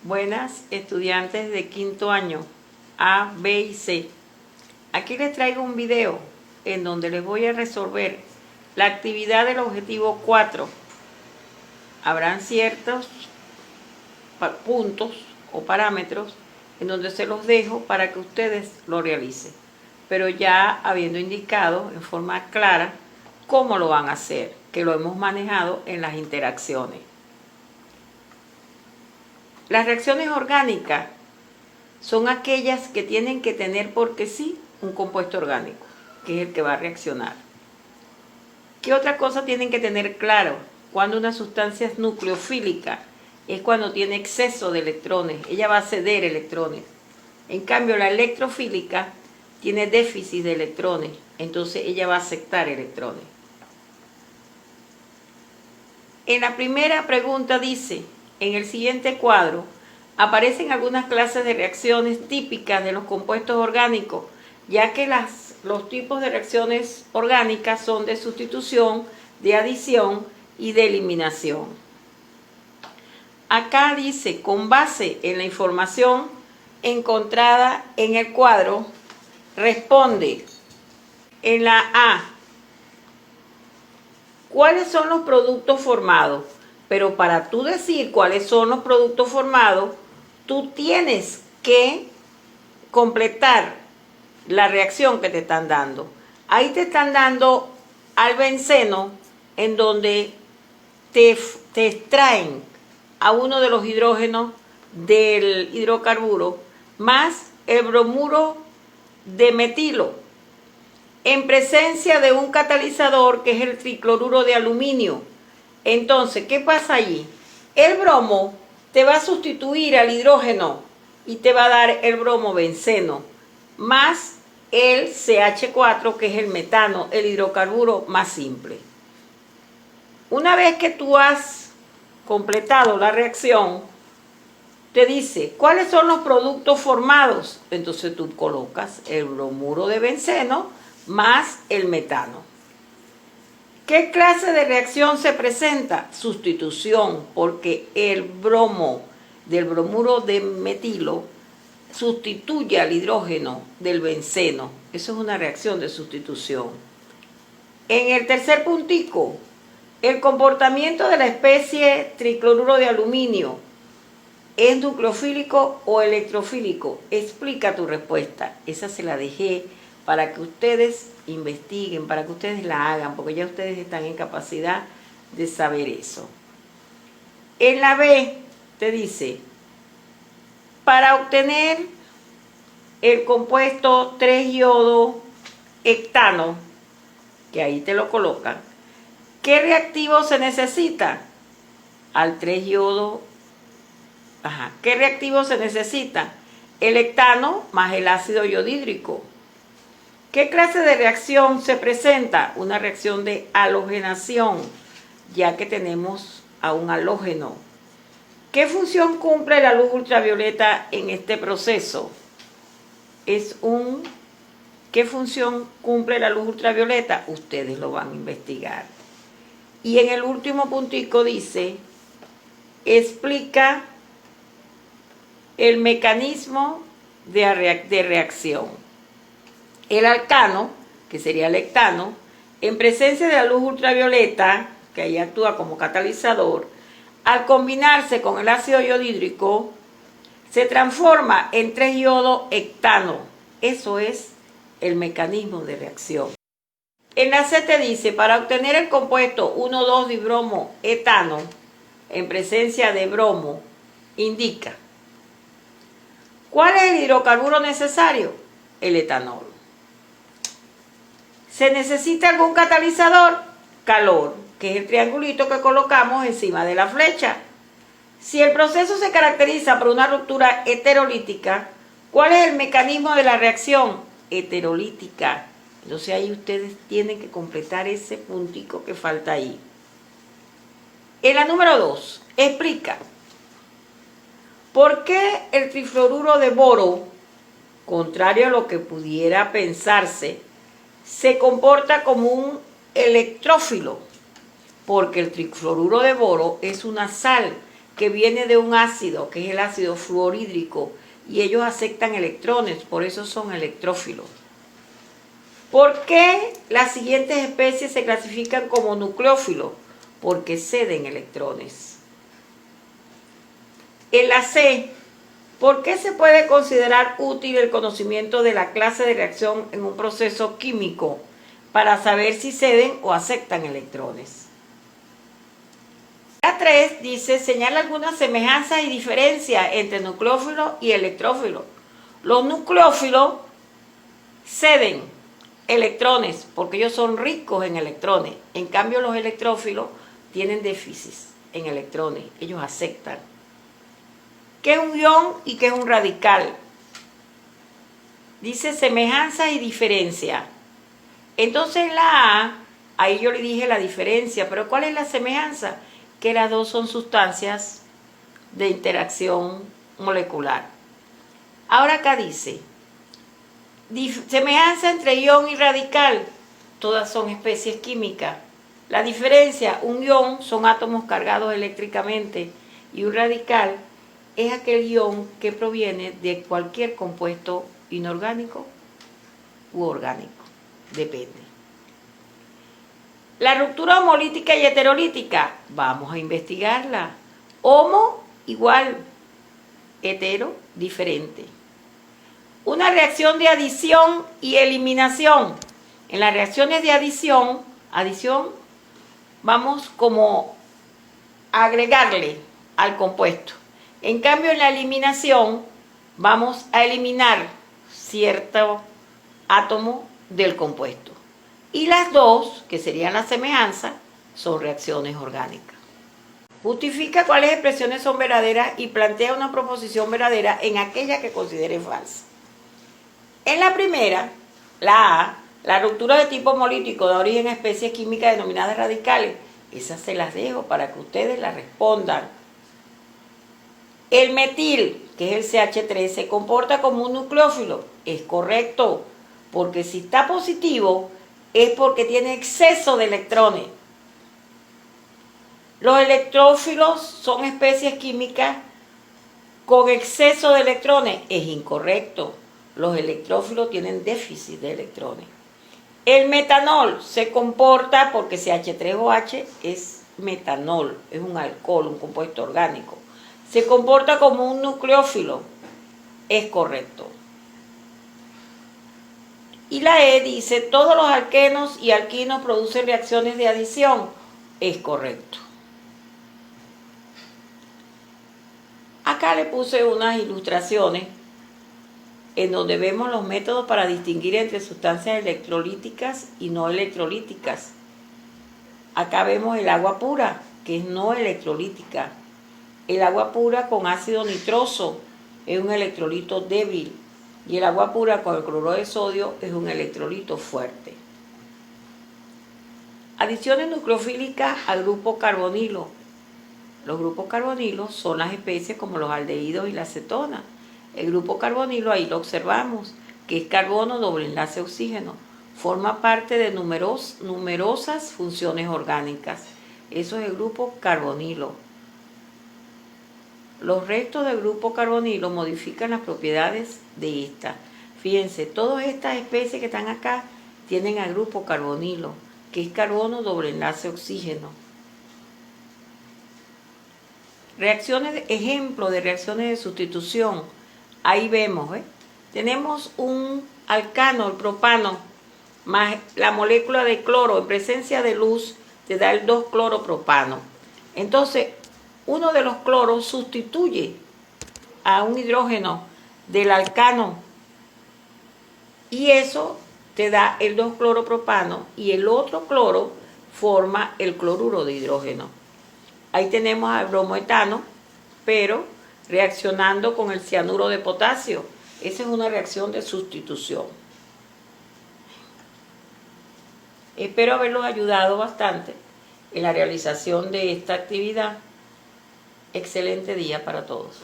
Buenas estudiantes de quinto año A, B y C. Aquí les traigo un video en donde les voy a resolver la actividad del objetivo 4. Habrán ciertos puntos o parámetros en donde se los dejo para que ustedes lo realicen, pero ya habiendo indicado en forma clara cómo lo van a hacer, que lo hemos manejado en las interacciones. Las reacciones orgánicas son aquellas que tienen que tener porque sí un compuesto orgánico, que es el que va a reaccionar. ¿Qué otra cosa tienen que tener claro? Cuando una sustancia es nucleofílica, es cuando tiene exceso de electrones, ella va a ceder electrones. En cambio, la electrofílica tiene déficit de electrones, entonces ella va a aceptar electrones. En la primera pregunta dice, en el siguiente cuadro, aparecen algunas clases de reacciones típicas de los compuestos orgánicos, ya que los tipos de reacciones orgánicas son de sustitución, de adición y de eliminación. Acá dice, con base en la información encontrada en el cuadro, responde en la A, ¿cuáles son los productos formados? Pero para tú decir cuáles son los productos formados, tú tienes que completar la reacción que te están dando. Ahí te están dando al benceno, en donde te extraen a uno de los hidrógenos del hidrocarburo, más el bromuro de metilo, en presencia de un catalizador que es el tricloruro de aluminio. Entonces, ¿qué pasa allí? El bromo te va a sustituir al hidrógeno y te va a dar el bromobenceno más el CH4, que es el metano, el hidrocarburo más simple. Una vez que tú has completado la reacción, te dice, ¿cuáles son los productos formados? Entonces tú colocas el bromuro de benceno más el metano. ¿Qué clase de reacción se presenta? Sustitución, porque el bromo del bromuro de metilo sustituye al hidrógeno del benceno. Eso es una reacción de sustitución. En el tercer puntico, el comportamiento de la especie tricloruro de aluminio, ¿es nucleofílico o electrofílico? Explica tu respuesta. Esa se la dejé para que ustedes investiguen, para que ustedes la hagan, porque ya ustedes están en capacidad de saber eso. En la B te dice, para obtener el compuesto 3-iodo-hectano, que ahí te lo colocan, ¿qué reactivo se necesita? Al 3-iodo, ¿qué reactivo se necesita? El hectano más el ácido iodídrico. ¿Qué clase de reacción se presenta? Una reacción de halogenación, ya que tenemos a un halógeno. ¿Qué función cumple la luz ultravioleta en este proceso? ¿Qué función cumple la luz ultravioleta? Ustedes lo van a investigar. Y en el último puntico dice, explica el mecanismo de reacción. El alcano, que sería el hectano, en presencia de la luz ultravioleta, que ahí actúa como catalizador, al combinarse con el ácido iodídrico, se transforma en 3-iodo-hectano. Eso es el mecanismo de reacción. En la C te dice, para obtener el compuesto 1,2-dibromo-etano, en presencia de bromo, indica, ¿cuál es el hidrocarburo necesario? El etanol. ¿Se necesita algún catalizador? Calor, que es el triangulito que colocamos encima de la flecha. Si el proceso se caracteriza por una ruptura heterolítica, ¿cuál es el mecanismo de la reacción? Heterolítica. Entonces ahí ustedes tienen que completar ese puntico que falta ahí. En la número 2, explica por qué el trifluoruro de boro, contrario a lo que pudiera pensarse, se comporta como un electrófilo, porque el trifluoruro de boro es una sal que viene de un ácido, que es el ácido fluorhídrico, y ellos aceptan electrones, por eso son electrófilos. ¿Por qué las siguientes especies se clasifican como nucleófilos? Porque ceden electrones. En la C, ¿por qué se puede considerar útil el conocimiento de la clase de reacción en un proceso químico para saber si ceden o aceptan electrones? La 3 dice, señala algunas semejanzas y diferencias entre nucleófilos y electrófilos. Los nucleófilos ceden electrones porque ellos son ricos en electrones. En cambio, los electrófilos tienen déficit en electrones. Ellos aceptan. ¿Qué es un ion y qué es un radical? Dice semejanza y diferencia. Entonces en la A, ahí yo le dije la diferencia, pero ¿cuál es la semejanza? Que las dos son sustancias de interacción molecular. Ahora acá dice, semejanza entre ion y radical, todas son especies químicas. La diferencia, un ion son átomos cargados eléctricamente y un radical es aquel ion que proviene de cualquier compuesto inorgánico u orgánico, depende. La ruptura homolítica y heterolítica, vamos a investigarla. Homo igual, hetero diferente. Una reacción de adición y eliminación. En las reacciones de adición, vamos como a agregarle al compuesto. En cambio, en la eliminación, vamos a eliminar cierto átomo del compuesto. Y las dos, que serían la semejanza, son reacciones orgánicas. Justifica cuáles expresiones son verdaderas y plantea una proposición verdadera en aquella que considere falsa. En la primera, la A, la ruptura de tipo homolítico da origen a especies químicas denominadas radicales. Esas se las dejo para que ustedes las respondan. El metil, que es el CH3, se comporta como un nucleófilo. Es correcto, porque si está positivo es porque tiene exceso de electrones. Los electrófilos son especies químicas con exceso de electrones. Es incorrecto. Los electrófilos tienen déficit de electrones. El metanol se comporta porque CH3OH es metanol, es un alcohol, un compuesto orgánico. Se comporta como un nucleófilo. Es correcto. Y la E dice, todos los alquenos y alquinos producen reacciones de adición. Es correcto. Acá le puse unas ilustraciones en donde vemos los métodos para distinguir entre sustancias electrolíticas y no electrolíticas. Acá vemos el agua pura, que es no electrolítica. El agua pura con ácido nitroso es un electrolito débil. Y el agua pura con el cloruro de sodio es un electrolito fuerte. Adiciones nucleofílicas al grupo carbonilo. Los grupos carbonilos son las especies como los aldehídos y la acetona. El grupo carbonilo, ahí lo observamos, que es carbono doble enlace oxígeno. Forma parte de numerosas funciones orgánicas. Eso es el grupo carbonilo. Los restos del grupo carbonilo modifican las propiedades de esta. Fíjense, todas estas especies que están acá tienen al grupo carbonilo, que es carbono doble enlace oxígeno. Ejemplo de reacciones de sustitución. Ahí vemos, tenemos un alcano, el propano, más la molécula de cloro en presencia de luz te da el 2-cloropropano. Entonces, uno de los cloros sustituye a un hidrógeno del alcano y eso te da el 2-cloropropano y el otro cloro forma el cloruro de hidrógeno. Ahí tenemos al bromoetano, pero reaccionando con el cianuro de potasio. Esa es una reacción de sustitución. Espero haberlos ayudado bastante en la realización de esta actividad. Excelente día para todos.